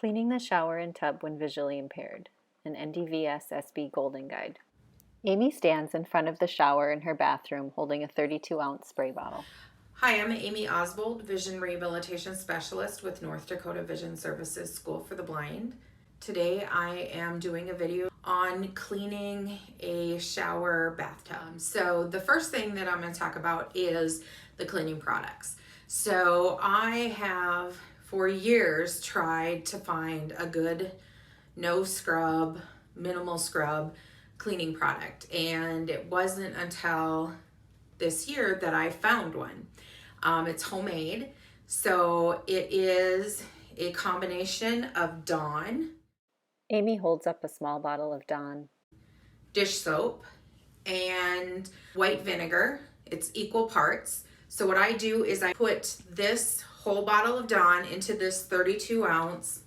Cleaning the shower and tub when visually impaired, an NDVS SB Golden Guide. Amy stands in front of the shower in her bathroom holding a 32-ounce spray bottle. Hi, I'm Amy Oswald, Vision Rehabilitation Specialist with North Dakota Vision Services School for the Blind. Today I am doing a video on cleaning a shower bathtub. So the first thing that I'm going to talk about is the cleaning products. So I have for years tried to find a good no scrub, minimal scrub cleaning product, and it wasn't until this year that I found one. It's homemade, so it is a combination of Dawn. Amy holds up a small bottle of Dawn Dish soap and white vinegar. It's equal parts. So what I do is I put this whole bottle of Dawn into this 32-ounce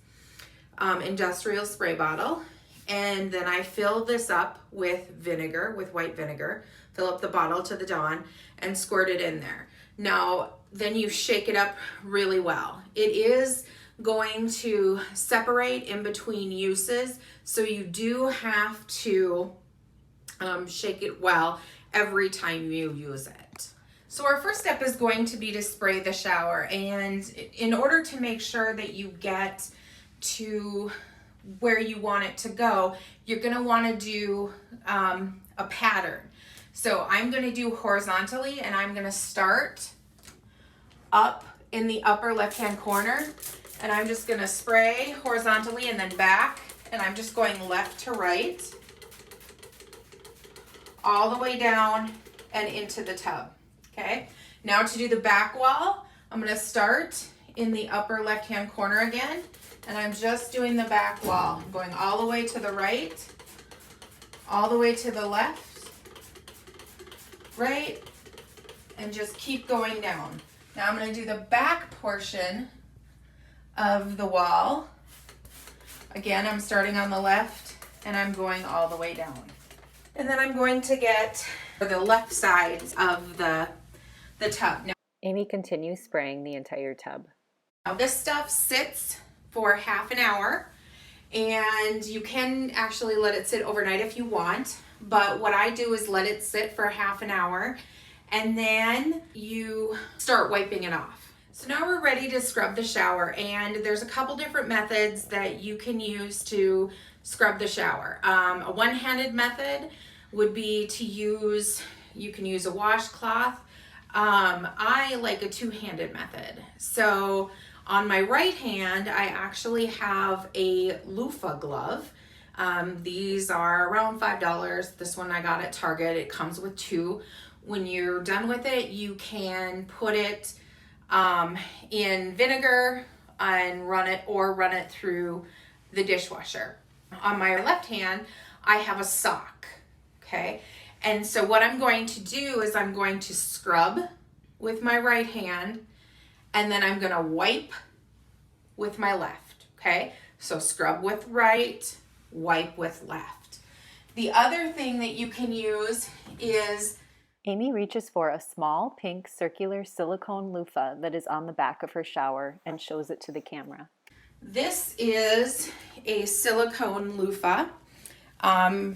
industrial spray bottle, and then I fill this up with vinegar, with white vinegar, fill up the bottle to the Dawn and squirt it in there. Now, then you shake it up really well. It is going to separate in between uses, so you do have to shake it well every time you use it. So our first step is going to be to spray the shower, and in order to make sure that you get to where you want it to go, you're going to want to do a pattern. So I'm going to do horizontally, and I'm going to start up in the upper left-hand corner, and I'm just going to spray horizontally and then back, and I'm just going left to right, all the way down and into the tub. Okay, now to do the back wall, I'm going to start in the upper left-hand corner again, and I'm just doing the back wall. I'm going all the way to the right, all the way to the left, right, and just keep going down. Now I'm going to do the back portion of the wall. Again, I'm starting on the left and I'm going all the way down. And then I'm going to get the left sides of the tub. Amy continues spraying the entire tub. Now this stuff sits for half an hour, and you can actually let it sit overnight if you want, but what I do is let it sit for half an hour and then you start wiping it off. So now we're ready to scrub the shower, and there's a couple different methods that you can use to scrub the shower. A one-handed method would be to use, you can use a washcloth. I like a two-handed method. So on my right hand, I actually have a loofah glove. These are around $5. This one I got at Target. It comes with two. When you're done with it, you can put it in vinegar and run it through the dishwasher. On my left hand, I have a sock. Okay, and so what I'm going to do is I'm going to scrub with my right hand, and then I'm going to wipe with my left. Okay, so scrub with right, wipe with left. The other thing that you can use is Amy reaches for a small pink circular silicone loofah that is on the back of her shower and shows it to the camera. This is a silicone loofah.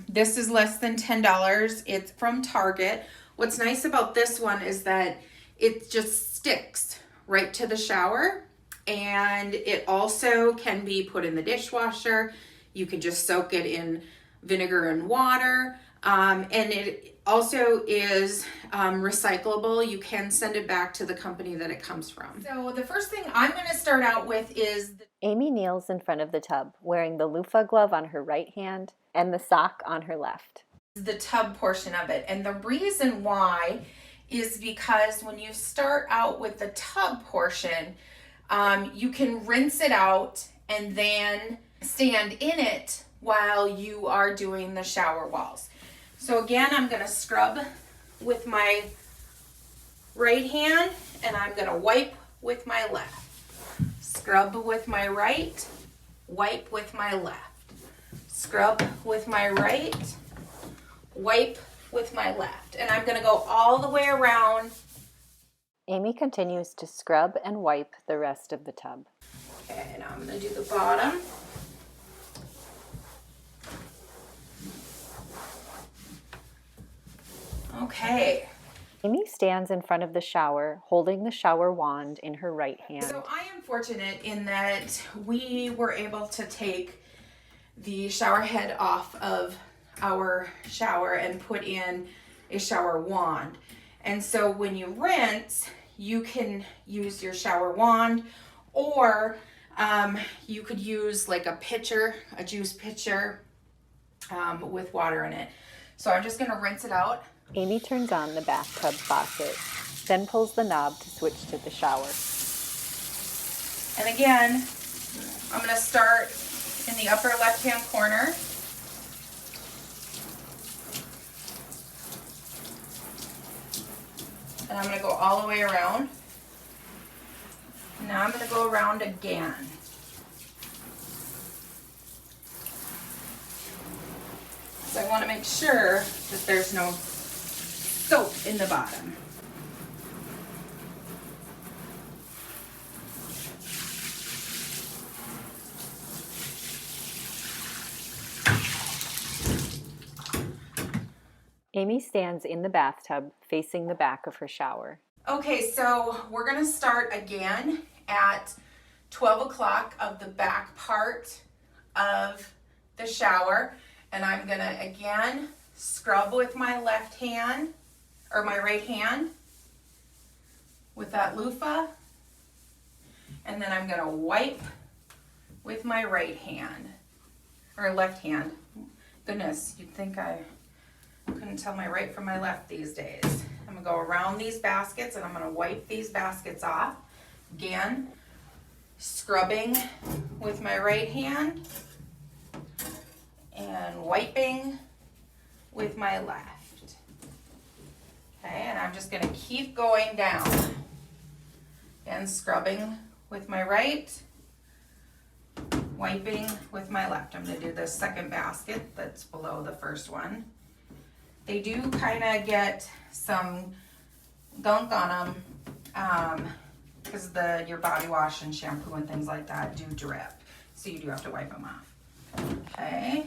This is less than $10. It's from Target. What's nice about this one is that it just sticks right to the shower, and it also can be put in the dishwasher. You can just soak it in vinegar and water, and it also is recyclable. You can send it back to the company that it comes from. So the first thing I'm going to start out with is Amy kneels in front of the tub, wearing the loofah glove on her right hand and the sock on her left. The tub portion of it. And the reason why is because when you start out with the tub portion, you can rinse it out and then stand in it while you are doing the shower walls. So again, I'm going to scrub with my right hand, and I'm going to wipe with my left. Scrub with my right, wipe with my left. Scrub with my right, wipe with my left. And I'm going to go all the way around. Amy continues to scrub and wipe the rest of the tub. Okay, now I'm going to do the bottom. Okay. Amy stands in front of the shower, holding the shower wand in her right hand. So I am fortunate in that we were able to take the shower head off of our shower and put in a shower wand. And so when you rinse, you can use your shower wand, or you could use like a pitcher, a juice pitcher with water in it. So I'm just going to rinse it out. Amy turns on the bathtub faucet, then pulls the knob to switch to the shower. And again, I'm going to start in the upper left-hand corner. And I'm going to go all the way around. Now I'm going to go around again. So I want to make sure that there's no soap in the bottom. Amy stands in the bathtub, facing the back of her shower. Okay, so we're going to start again at 12 o'clock of the back part of the shower. And I'm going to, again, scrub with my left hand, or my right hand, with that loofah. And then I'm going to wipe with my right hand, or left hand. Goodness, you'd think I couldn't tell my right from my left these days. I'm going to go around these baskets and I'm going to wipe these baskets off. Again, scrubbing with my right hand and wiping with my left. Okay, and I'm just going to keep going down and scrubbing with my right, wiping with my left. I'm going to do the second basket that's below the first one. They do kind of get some gunk on them because your body wash and shampoo and things like that do drip. So you do have to wipe them off. Okay.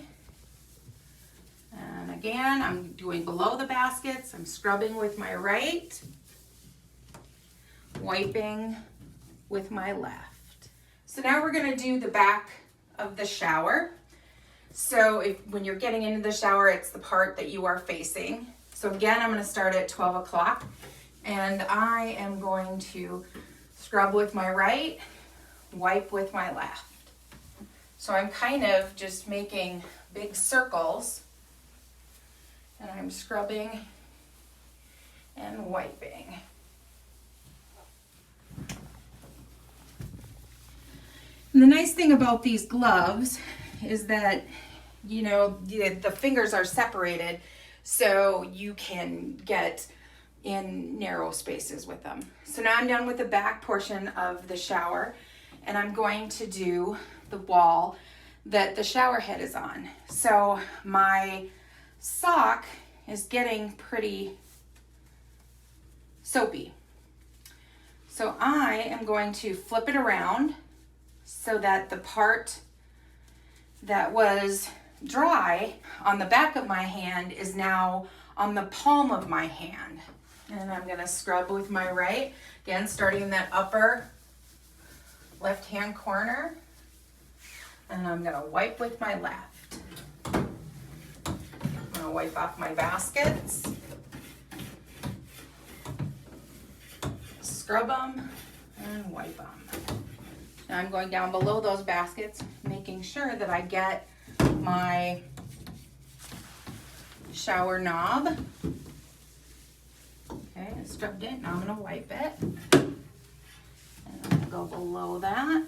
And again, I'm doing below the baskets. I'm scrubbing with my right, wiping with my left. So now we're going to do the back of the shower. So when you're getting into the shower, it's the part that you are facing. So again, I'm going to start at 12 o'clock and I am going to scrub with my right, wipe with my left. So I'm kind of just making big circles and I'm scrubbing and wiping. And the nice thing about these gloves is that, you know, the fingers are separated so you can get in narrow spaces with them. So now I'm done with the back portion of the shower and I'm going to do the wall that the shower head is on. So my sock is getting pretty soapy. So I am going to flip it around so that the part that was dry on the back of my hand is now on the palm of my hand. And I'm going to scrub with my right, again starting in that upper left hand corner, and I'm going to wipe with my left. I'm going to wipe off my baskets, scrub them and wipe them. Now I'm going down below those baskets, making sure that I get my shower knob. Okay, I scrubbed it. Now I'm going to wipe it. And I'm going to go below that.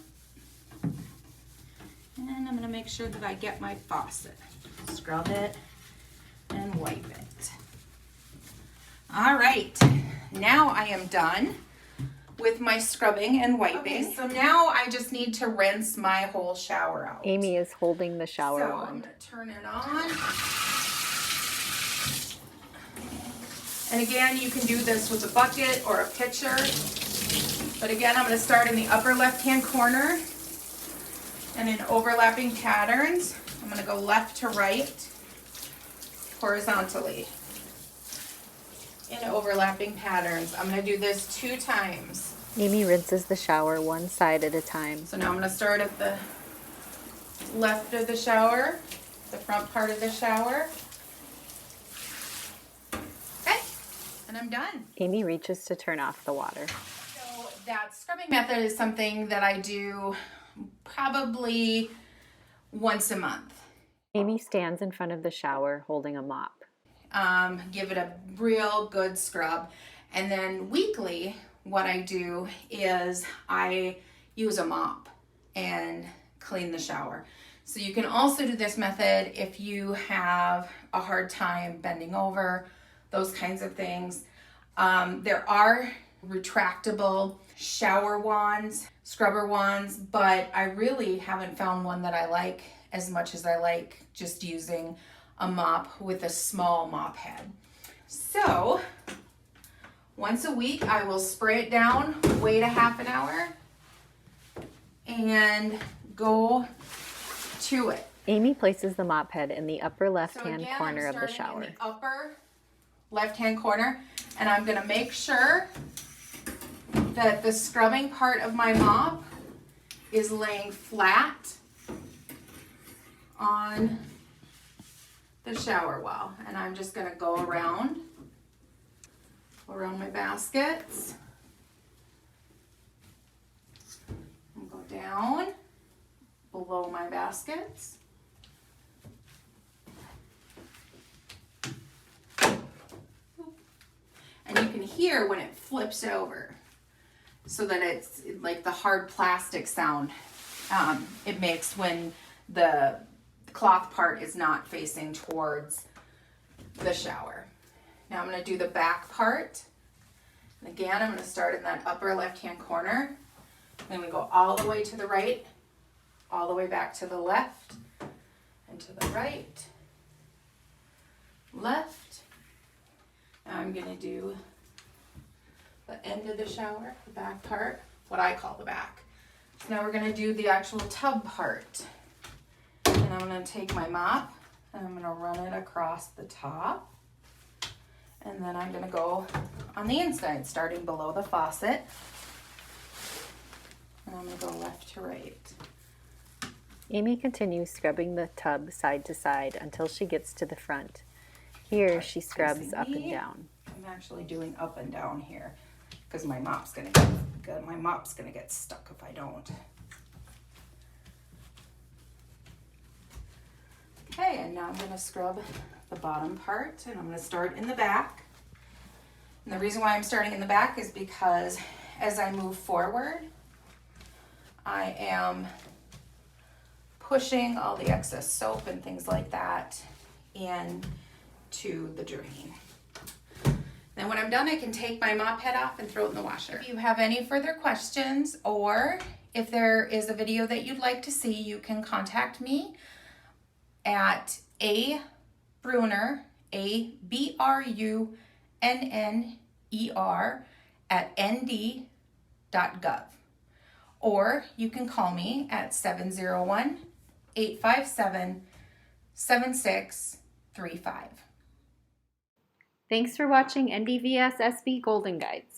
And I'm going to make sure that I get my faucet. Scrub it and wipe it. All right, now I am done with my scrubbing and wiping. Okay, so now I just need to rinse my whole shower out. Amy is holding the shower wand. I'm going to turn it on. And again, you can do this with a bucket or a pitcher. But again, I'm going to start in the upper left-hand corner And in overlapping patterns, I'm going to go left to right, horizontally. In overlapping patterns, I'm going to do this 2 times. Amy rinses the shower one side at a time. So now I'm going to start at the left of the shower, the front part of the shower. Okay, and I'm done. Amy reaches to turn off the water. So that scrubbing method is something that I do probably once a month. Amy stands in front of the shower holding a mop. Give it a real good scrub. And then weekly, what I do is I use a mop and clean the shower. So you can also do this method if you have a hard time bending over, those kinds of things. There are retractable shower wands, scrubber wands, but I really haven't found one that I like as much as I like just using a mop with a small mop head. So once a week I will spray it down, wait a half an hour, and go to it. Amy places the mop head in the upper left-hand So corner I'm of the starting shower. in the upper left-hand corner, and I'm going to make sure that the scrubbing part of my mop is laying flat on the shower wall. And I'm just going to go around my baskets and go down below my baskets. And you can hear when it flips over, so that it's like the hard plastic sound it makes when the cloth part is not facing towards the shower. Now I'm going to do the back part. And again, I'm going to start in that upper left-hand corner. I'm going to go all the way to the right, all the way back to the left, and to the right, left. Now I'm going to do the end of the shower, the back part, what I call the back. So now we're going to do the actual tub part. And I'm going to take my mop and I'm going to run it across the top. And then I'm going to go on the inside, starting below the faucet. And I'm going to go left to right. Amy continues scrubbing the tub side to side until she gets to the front. Here she scrubs up and down. I'm actually doing up and down here because my mop's gonna get stuck if I don't. Okay, and now I'm gonna scrub the bottom part, and I'm gonna start in the back. And the reason why I'm starting in the back is because as I move forward, I am pushing all the excess soap and things like that into the drain. Then when I'm done, I can take my mop head off and throw it in the washer. If you have any further questions, or if there is a video that you'd like to see, you can contact me at abrunner, ABRUNNER at nd.gov. Or you can call me at 701-857-7635. Thanks for watching NDVS SB Golden Guides.